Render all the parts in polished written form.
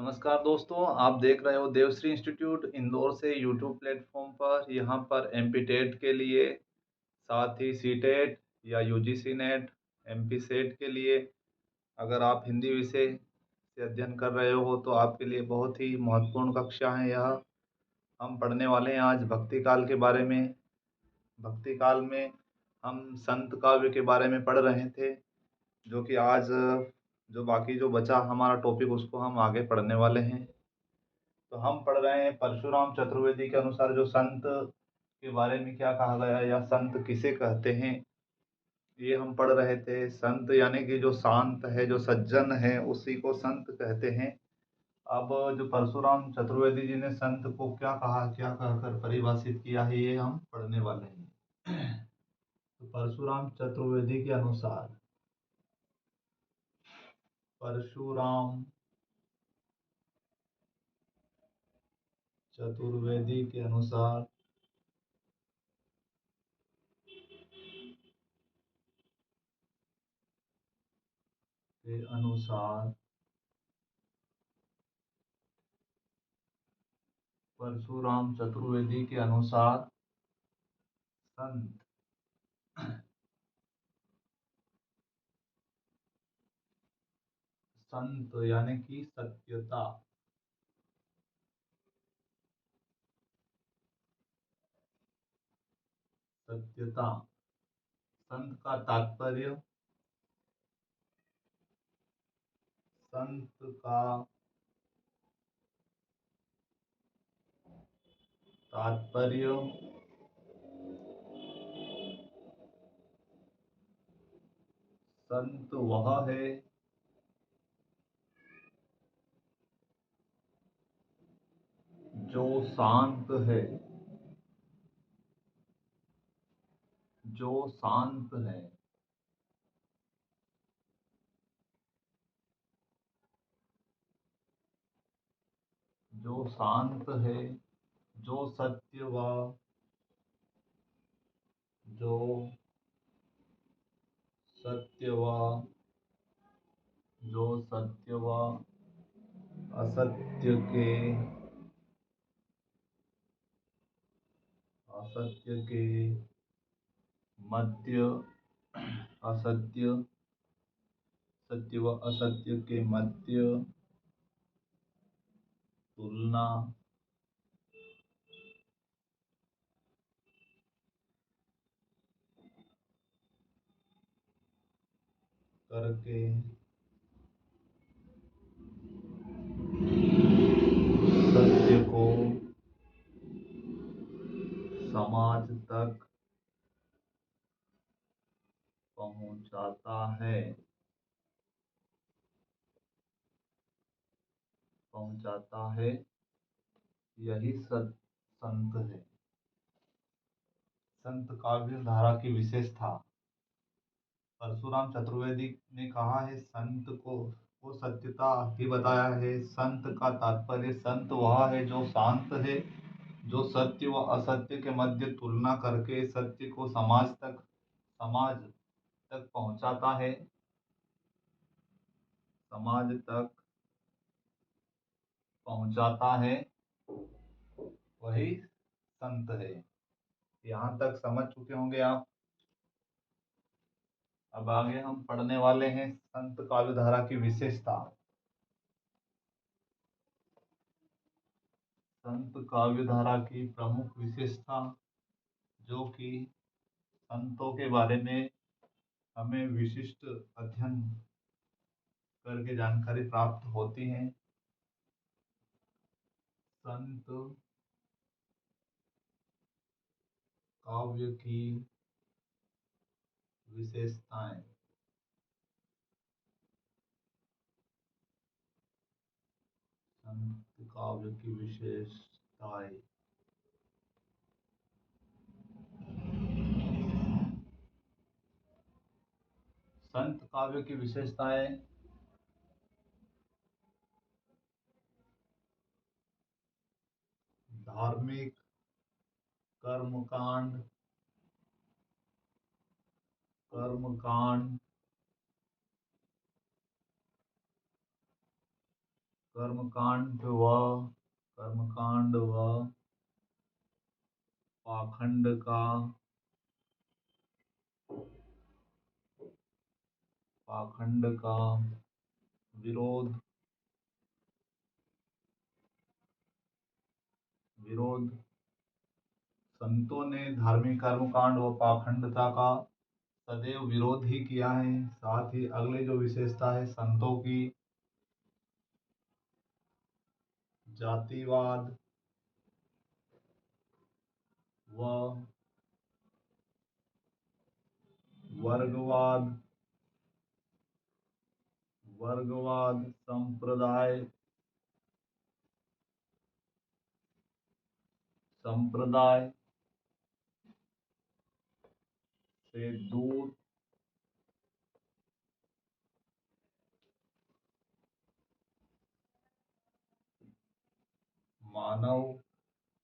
नमस्कार दोस्तों, आप देख रहे हो देवश्री इंस्टीट्यूट इंदौर से यूट्यूब प्लेटफ़ॉर्म पर। यहाँ पर एमपी टेट के लिए, साथ ही सीटेट या यूजीसी नेट, एमपी सेट के लिए अगर आप हिंदी विषय से अध्ययन कर रहे हो तो आपके लिए बहुत ही महत्वपूर्ण कक्षा है यह। हम पढ़ने वाले हैं आज भक्ति काल के बारे में। भक्ति काल में हम संत काव्य के बारे में पढ़ रहे थे, जो कि आज जो बाकी जो बचा हमारा टॉपिक उसको हम आगे पढ़ने वाले हैं। तो हम पढ़ रहे हैं परशुराम चतुर्वेदी के अनुसार जो संत के बारे में क्या कहा गया है या संत किसे कहते हैं, ये हम पढ़ रहे थे। संत यानी कि जो शांत है, जो सज्जन है, उसी को संत कहते हैं। अब जो परशुराम चतुर्वेदी जी ने संत को क्या कहा, क्या कहकर परिभाषित किया है, ये हम पढ़ने वाले हैं। तो परशुराम चतुर्वेदी के अनुसार, परशुराम चतुर्वेदी के अनुसार परशुराम चतुर्वेदी के अनुसार संत संत यानी कि सत्यता, सत्यता। संत का तात्पर्य, संत का तात्पर्य संत वह है जो शांत है, जो शांत है। जो शांत है, जो सत्य व जो सत्य व जो सत्य व असत्य के असत्य के मध्य, असत्य सत्य व असत्य के मध्य तुलना करके सत्य को समाज तक पहुंचाता है, पहुंचाता है। यही संत है। संत काव्य धारा की विशेषता, परशुराम चतुर्वेदी ने कहा है संत को वो सत्यता ही बताया है। संत का तात्पर्य, संत वह है जो शांत है, जो सत्य व असत्य के मध्य तुलना करके सत्य को समाज तक पहुंचाता है, समाज तक पहुंचाता है, वही संत है। यहाँ तक समझ चुके होंगे आप। अब आगे हम पढ़ने वाले हैं संत काव्यधारा की विशेषता। संत काव्यधारा की प्रमुख विशेषता, जो कि संतों के बारे में हमें विशिष्ट अध्ययन करके जानकारी प्राप्त होती है। संत काव्य की विशेषताएं, संत काव्य की विशेषताएं। संत काव्य की विशेषताएं धार्मिक कर्मकांड, कर्मकांड कर्मकांड व पाखंड का विरोध संतों ने धार्मिक कर्मकांड व पाखंडता का सदैव विरोध ही किया है। साथ ही अगले जो विशेषता है संतों की, जातिवाद व वर्गवाद संप्रदाय से दूर मानव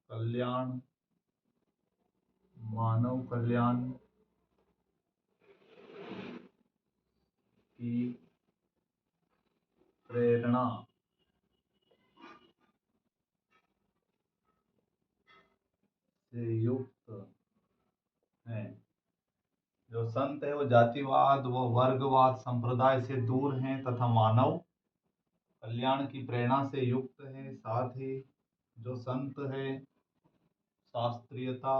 कल्याण की प्रेरणा से युक्त है। जो संत है वो जातिवाद व वर्गवाद संप्रदाय से दूर हैं तथा मानव कल्याण की प्रेरणा से युक्त है। साथ ही जो संत है शास्त्रीयता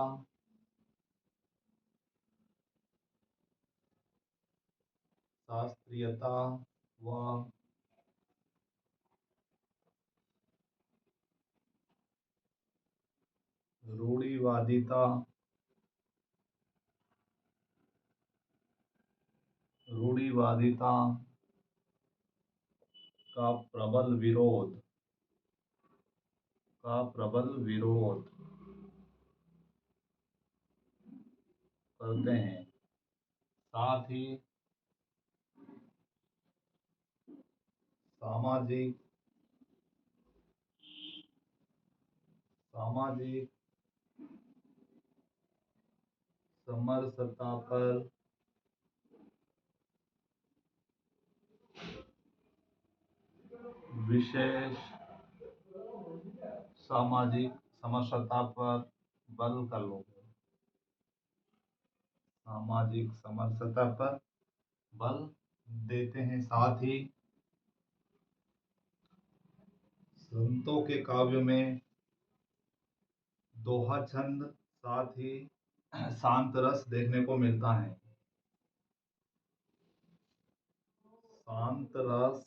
व रूढ़िवादिता का प्रबल विरोध करते हैं। साथ ही सामाजिक समरसता पर विशेष सामाजिक समरसता पर बल कर लोगे सामाजिक समरसता पर बल देते हैं। साथ ही संतों के काव्य में दोहा छंद साथ ही शांत रस देखने को मिलता है। शांत रस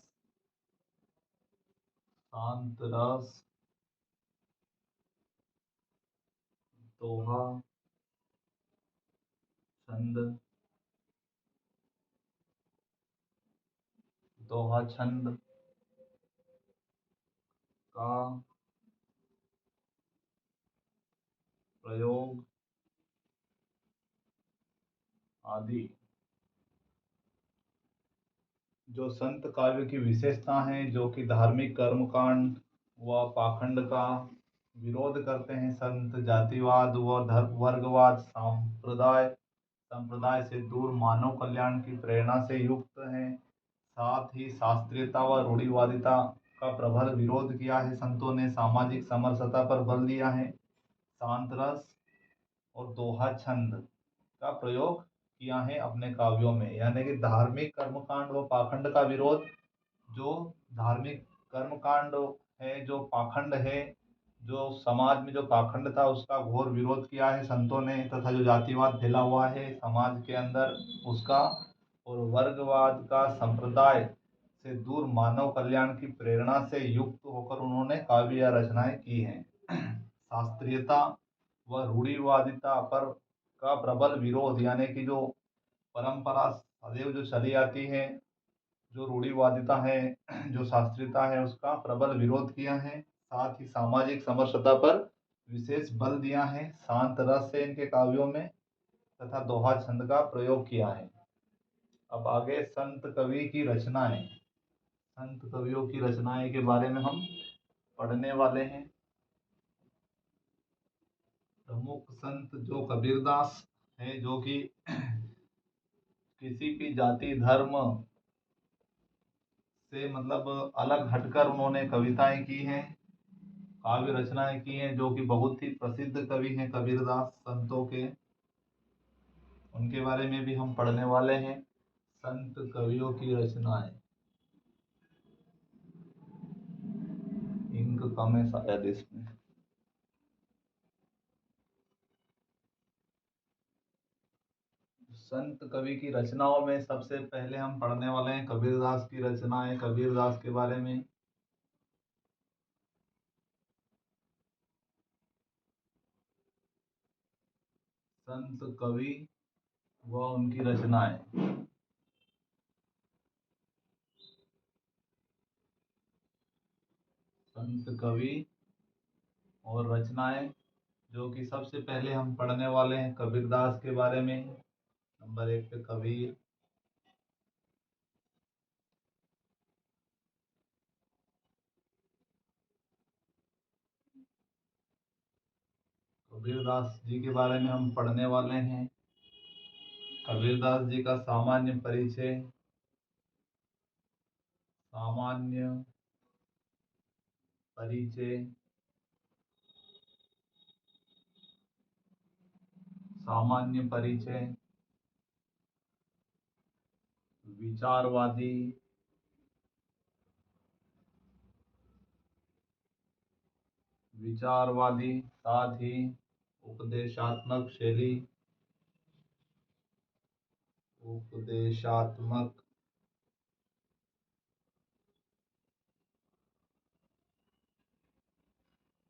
दोहा छंद का प्रयोग आदि जो संत काव्य की विशेषता है, जो कि धार्मिक कर्मकांड व पाखंड का विरोध करते हैं। संत जातिवाद व वर्गवाद संप्रदाय से दूर मानव कल्याण की प्रेरणा से युक्त हैं। साथ ही शास्त्रीयता व रूढ़िवादिता का प्रबल विरोध किया है। संतों ने सामाजिक समरसता पर बल दिया है। शांत रस और दोहा छंद का प्रयोग किया है अपने काव्यों में। यानी कि धार्मिक कर्मकांड व पाखंड का विरोध, जो धार्मिक कर्मकांड है, जो पाखंड है, जो समाज में जो पाखंड था उसका घोर विरोध किया है संतों ने, तथा जो जातिवाद फैला हुआ है समाज के अंदर उसका, और वर्गवाद का संप्रदाय से दूर मानव कल्याण की प्रेरणा से युक्त होकर उन्होंने काव्य या रचनाएं की हैं। शास्त्रीयता व रूढ़िवादिता पर का प्रबल विरोध, यानी कि जो परंपरा सदैव जो चली आती है, जो रूढ़िवादिता है, जो शास्त्रीयता है, उसका प्रबल विरोध किया है। साथ ही सामाजिक समरसता पर विशेष बल दिया है। शांत रस से इनके काव्यों में तथा दोहा छंद का प्रयोग किया है। अब आगे संत कवि की रचनाएं, संत कवियों की रचनाएं के बारे में हम पढ़ने वाले हैं। प्रमुख संत जो कबीरदास है, जो कि किसी भी जाति धर्म से मतलब अलग हटकर उन्होंने कविताएं की हैं, काव्य रचनाएं की हैं, जो कि बहुत ही प्रसिद्ध कवि हैं कबीरदास संतों के। उनके बारे में भी हम पढ़ने वाले हैं। संत कवियों की रचनाएं, इंक कम है शायद इसमें। संत कवि की रचनाओं में सबसे पहले हम पढ़ने वाले हैं कबीरदास की रचनाएं, कबीरदास के बारे में। संत कवि व उनकी रचनाएं। संत कवि और रचनाएं, जो कि सबसे पहले हम पढ़ने वाले हैं कबीरदास के बारे में। नंबर 1 पे कबीर। कबीरदास जी के बारे में हम पढ़ने वाले हैं। कबीरदास जी का सामान्य परिचय। सामान्य परिचय। सामान्य परिचय। विचारवादी। विचारवादी, साथ ही उपदेशात्मक शैली। उपदेशात्मक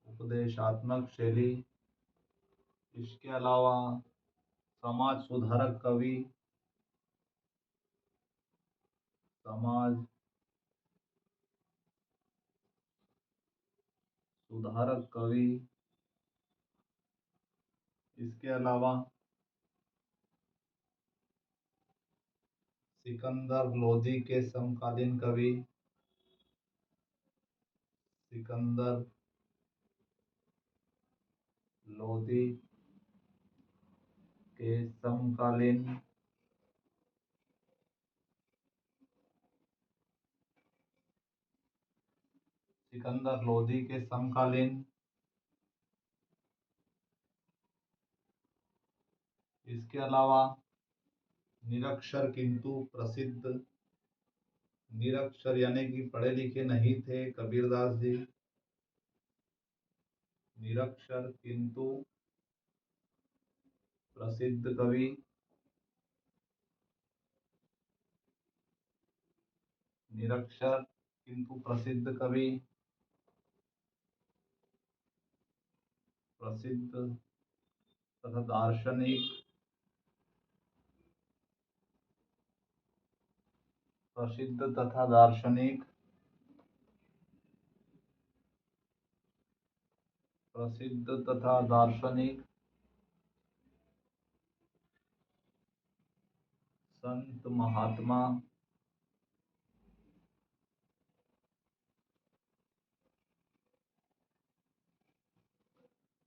उपदेशात्मक शैली। इसके अलावा समाज सुधारक कवि। समाज सुधारक कवि। इसके अलावा सिकंदर लोधी के समकालीन कवि। सिकंदर लोधी के समकालीन। सिकंदर लोधी के समकालीन। इसके अलावा निरक्षर किंतु प्रसिद्ध। निरक्षर यानी कि पढ़े लिखे नहीं थे कबीरदास जी। निरक्षर किंतु प्रसिद्ध कवि। निरक्षर किंतु प्रसिद्ध कवि। प्रसिद्ध तथा दार्शनिक। प्रसिद्ध तथा दार्शनिक। प्रसिद्ध तथा दार्शनिक। संत महात्मा।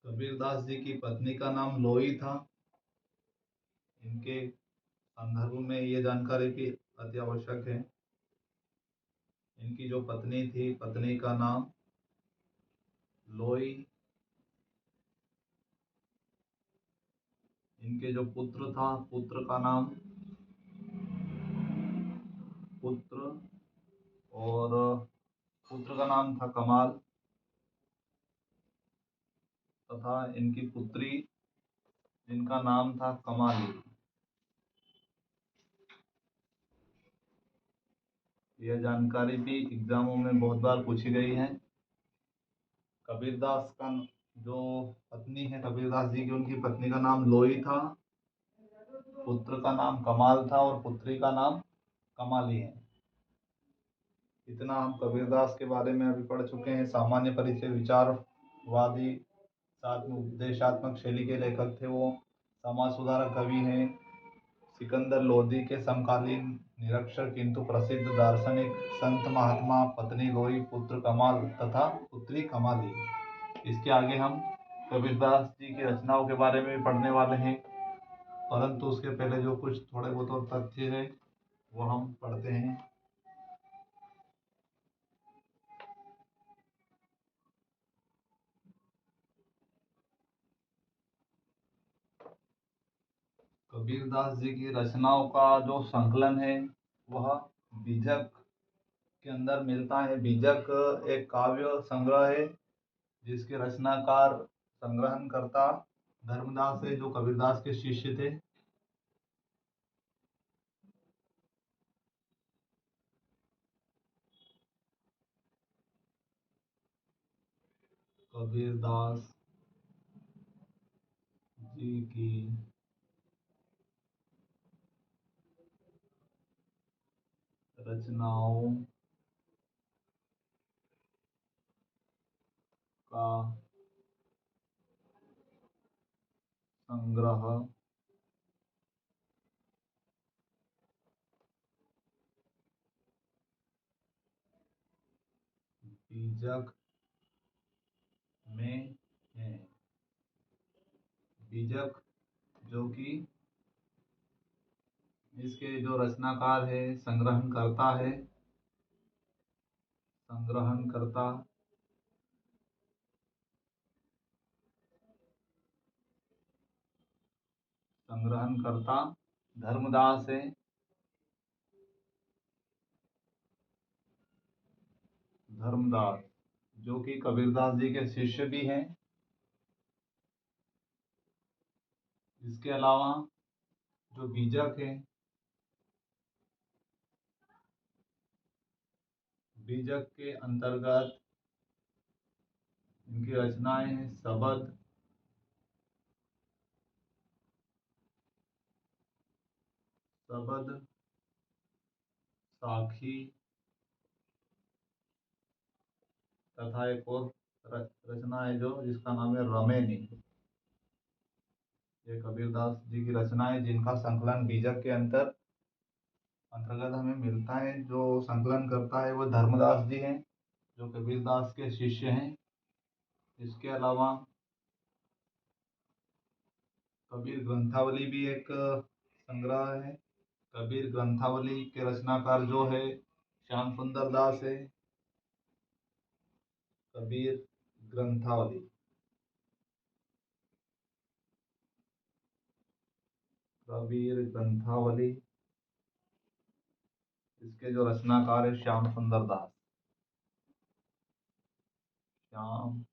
कबीरदास जी की पत्नी का नाम लोई था। इनके संदर्भ में ये जानकारी भी अति आवश्यक है। इनकी जो पत्नी थी, पत्नी का नाम लोई। इनके जो पुत्र था, पुत्र का नाम पुत्र और पुत्र का नाम था कमाल, तथा इनकी पुत्री जिनका नाम था कमाली। यह जानकारी भी एग्जामों में बहुत बार पूछी गई है। कबीरदास का जो पत्नी है कबीरदास जी की, उनकी पत्नी का नाम लोई था, पुत्र का नाम कमाल था और पुत्री का नाम कमाली है। इतना हम कबीरदास के बारे में अभी पढ़ चुके हैं। सामान्य परिचय, विचारवादी, साथ में उपदेशात्मक शैली के लेखक थे वो। समाज सुधारक कवि हैं। सिकंदर लोधी के समकालीन। निरक्षर किंतु प्रसिद्ध दार्शनिक। संत महात्मा, पत्नी लोई, पुत्र कमाल तथा पुत्री कमाली। इसके आगे हम कबीरदास जी की रचनाओं के बारे में भी पढ़ने वाले हैं, परंतु उसके पहले जो कुछ थोड़े बहुत और तथ्य है वो हम पढ़ते हैं। कबीरदास जी की रचनाओं का जो संकलन है वह बीजक के अंदर मिलता है। बीजक एक काव्य संग्रह है जिसके रचनाकार संग्रहणकर्ता धर्मदास है, जो कबीरदास के शिष्य थे। कबीरदास जी की रचनाओं का संग्रह बीजक में है। बीजक जो कि इसके जो रचनाकार है, संग्रहणकर्ता है, संग्रहणकर्ता संग्रहणकर्ता धर्मदास है। धर्मदास जो कि कबीरदास जी के शिष्य भी हैं। इसके अलावा जो बीजक है, बीजक के अंतर्गत इनकी रचनाएं हैं शबद, शबद, साखी तथा एक और रचना है जो जिसका नाम है रमेनी। ये कबीरदास जी की रचना है जिनका संकलन बीजक के अंतर्गत हमें मिलता है। जो संकलन करता है वो धर्मदास जी हैं, जो कबीरदास के शिष्य हैं। इसके अलावा कबीर ग्रंथावली भी एक संग्रह है। कबीर ग्रंथावली के रचनाकार जो है श्याम सुंदर दास है। कबीर ग्रंथावली, कबीर ग्रंथावली, इसके जो रचनाकार है श्याम सुंदर दास। श्याम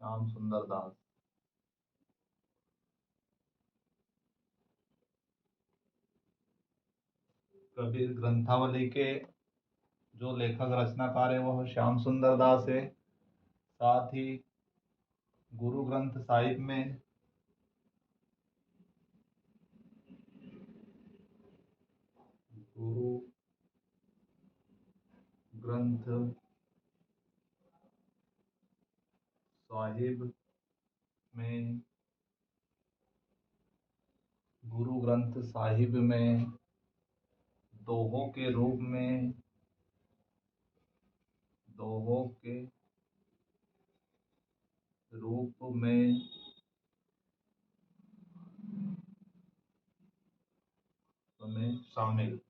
श्याम सुंदर दास। कबीर ग्रंथावली के जो लेखक रचनाकार है वह श्याम सुंदर दास है। साथ ही गुरु ग्रंथ साहिब में गुरु ग्रंथ साहिब में गुरु ग्रंथ साहिब में दोहों के रूप में, दोहों के रूप में शामिल।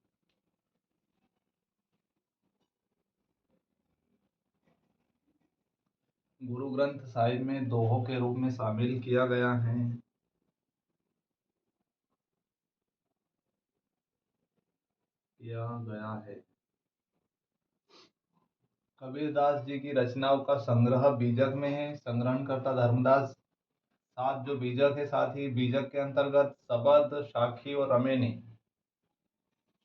गुरु ग्रंथ साहिब में दोहों के रूप में शामिल किया गया है। किया गया है। कबीरदास जी की रचनाओं का संग्रह बीजक में है। संग्रहणकर्ता धर्मदास। साथ जो बीजक है, साथ ही बीजक के अंतर्गत शबद, साखी और रमेनी,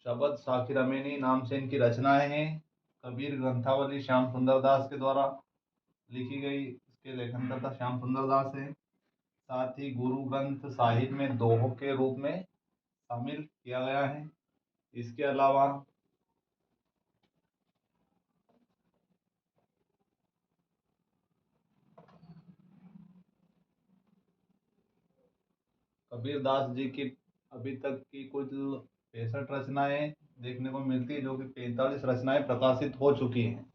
शबद, साखी, रमेनी नाम से इनकी रचनाएं हैं। कबीर ग्रंथावली श्याम सुंदर दास के द्वारा लिखी गई। इसके लेखनकर्ता श्याम सुंदर दास है। साथ ही गुरु ग्रंथ साहिब में दोहों के रूप में शामिल किया गया है। इसके अलावा कबीरदास जी की अभी तक की कुल 65 रचनाएं देखने को मिलती है, जो कि 45 रचनाएं प्रकाशित हो चुकी हैं।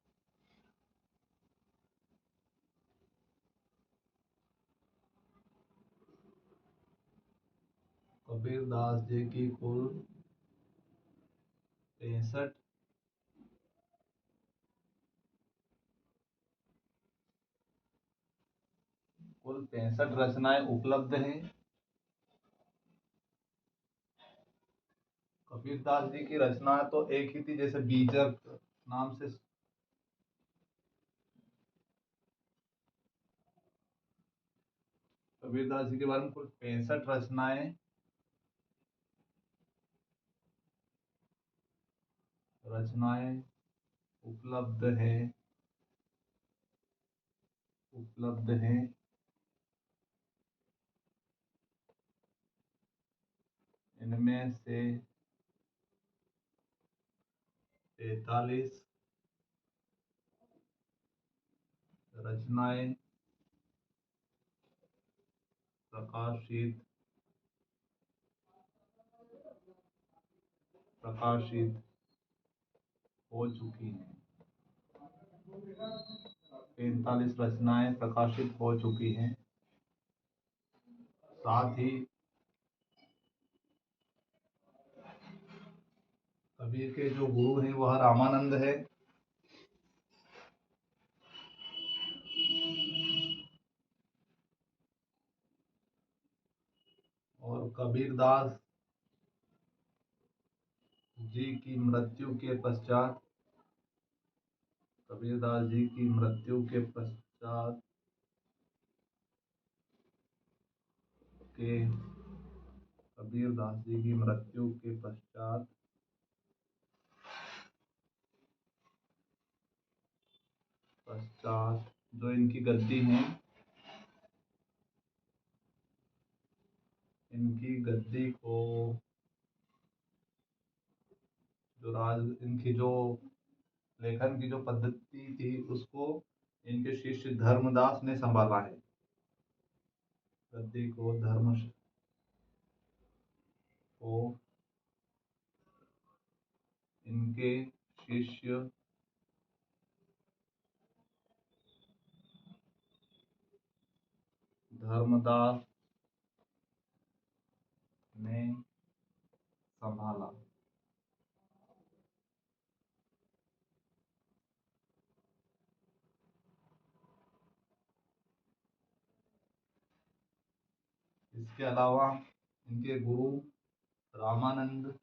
कबीरदास जी की कुल 65 कुल 65 रचनाएं उपलब्ध हैं। कबीरदास जी की रचना तो एक ही थी, जैसे बीजक नाम से। कबीरदास जी के बारे में कुल 65 रचनाएं उपलब्ध हैं। इनमें से 43 रचनाएं प्रकाशित हो चुकी हैं। 43 रचनाएं प्रकाशित हो चुकी हैं। साथ ही कबीर के जो गुरु हैं वह रामानंद है। और कबीरदास जी की मृत्यु के पश्चात कबीरदास जी की मृत्यु के पश्चात कबीरदास जी की मृत्यु के पश्चात जो इनकी गद्दी है, इनकी गद्दी को इनकी जो लेखन की जो पद्धति थी उसको इनके शिष्य धर्मदास ने संभाला है। गद्दी को इनके शिष्य धर्मदास ने संभाला। इसके अलावा इनके गुरु रामानंद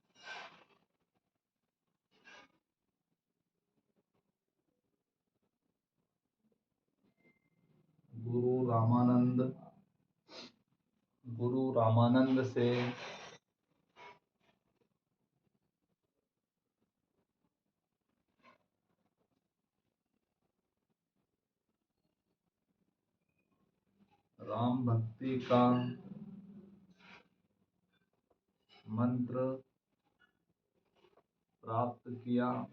गुरु रामानंद से राम भक्ति का मंत्र प्राप्त किया।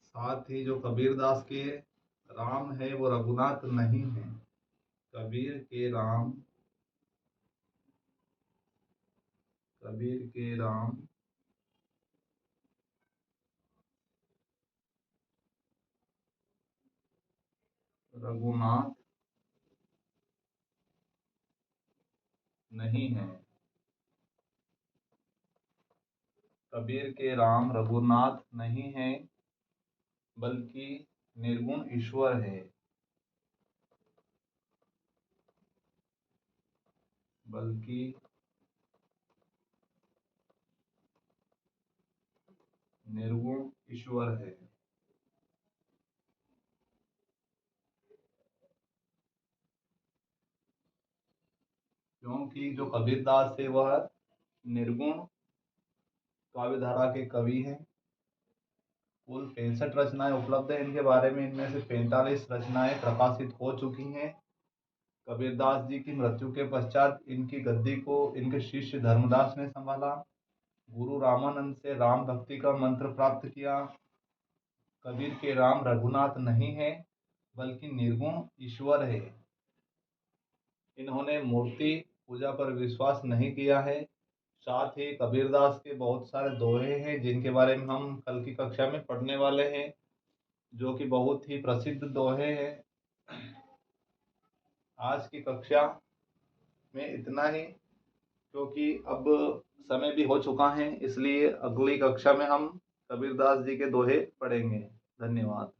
साथ ही जो कबीरदास के राम है वो रघुनाथ नहीं है। कबीर के राम रघुनाथ नहीं है। कबीर के राम रघुनाथ नहीं है, बल्कि निर्गुण ईश्वर है। निर्गुण ईश्वर है। क्योंकि जो कबीरदास थे वह निर्गुण काव्य धारा के कवि हैं। कुल 65 रचनाएं उपलब्ध है इनके बारे में। इनमें से 45 रचनाएं प्रकाशित हो चुकी हैं। कबीरदास जी की मृत्यु के पश्चात इनकी गद्दी को इनके शिष्य धर्मदास ने संभाला। गुरु रामानंद से राम भक्ति का मंत्र प्राप्त किया। कबीर के राम रघुनाथ नहीं है, बल्कि निर्गुण ईश्वर है। इन्होंने मूर्ति पूजा पर विश्वास नहीं किया है। साथ ही कबीरदास के बहुत सारे दोहे हैं जिनके बारे में हम कल की कक्षा में पढ़ने वाले हैं, जो कि बहुत ही प्रसिद्ध दोहे हैं। आज की कक्षा में इतना ही, क्योंकि अब समय भी हो चुका है, इसलिए अगली कक्षा में हम कबीरदास जी के दोहे पढ़ेंगे। धन्यवाद।